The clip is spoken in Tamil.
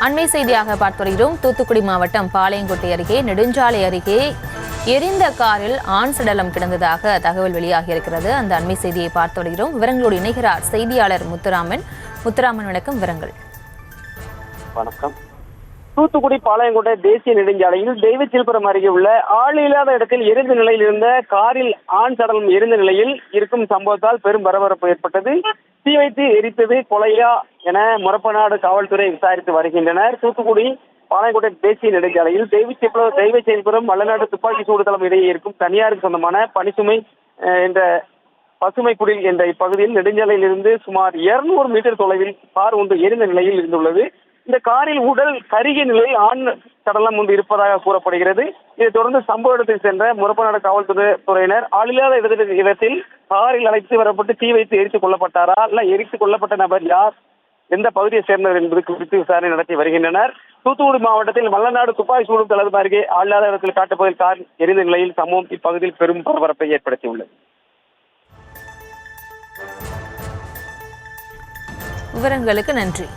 அண்மை செய்தியாக பார்த்து வருகிறோம். தூத்துக்குடி மாவட்டம் பாளையங்கோட்டை அருகே நெடுஞ்சாலை அருகே எரிந்த காரில் ஆண் சடலம் கிடந்ததாக தகவல் வெளியாகியிருக்கிறது. அந்த அண்மை செய்தியை பார்த்து வருகிறோம். விவரங்களோடு இணைகிறார் செய்தியாளர் முத்துராமன். வணக்கம். விவரங்கள். வணக்கம். தூத்துக்குடி பாளையங்கோட்டை தேசிய நெடுஞ்சாலையில் தெய்வச்சில்புரம் அருகே உள்ள ஆள் இல்லாத இடத்தில் எரிந்த நிலையில் இருந்த காரில் ஆண் சடலம் எரிந்த நிலையில் இருக்கும் சம்பவத்தால் பெரும் பரபரப்பு ஏற்பட்டது. தீ வைத்து எரித்தது கொலையா என முறப்பநாடு காவல்துறை விசாரித்து வருகின்றனர். தூத்துக்குடி பாளையங்கோட்டை தேசிய நெடுஞ்சாலையில் தெய்வச்சில்புரம் மல்லநாடு துப்பாக்கி சூடுதளம் இடையே இருக்கும் தனியாருக்கு சொந்தமான பணிசுமை என்ற பசுமை குடில் என்ற இப்பகுதியில் நெடுஞ்சாலையில் இருந்து சுமார் 200 மீட்டர் தொலைவில் கார் ஒன்று எரிந்த நிலையில் இருந்துள்ளது. இந்த காரில் உடல் கருகிய நிலையில் ஆண் சடலம் ஒன்று இருப்பதாக கூறப்படுகிறது. இதைத் தொடர்ந்து சம்பவ இடத்தில் சென்ற முறப்பநாடு காவல்துறையினர் ஆளில்லாத இடத்தில் காரில் அழைத்து வரப்பட்டு தீ வைத்து எரித்துக் கொல்லப்பட்டாரா இல்ல எரித்துக் கொல்லப்பட்ட நபர் யார், எந்த பகுதியை சேர்ந்தவர் என்பது குறித்து விசாரணை நடத்தி வருகின்றனர். தூத்துக்குடி மாவட்டத்தில் மல்லநாடு துப்பாக்கி சூடும் தளம் அருகே ஆளில்லாத இடத்தில் காட்டுப்பகுதியில் கார் எரிந்த நிலையில் சம்பவம் இப்பகுதியில் பெரும் பரபரப்பை ஏற்படுத்தியுள்ளது. விவரங்களுக்கு நன்றி.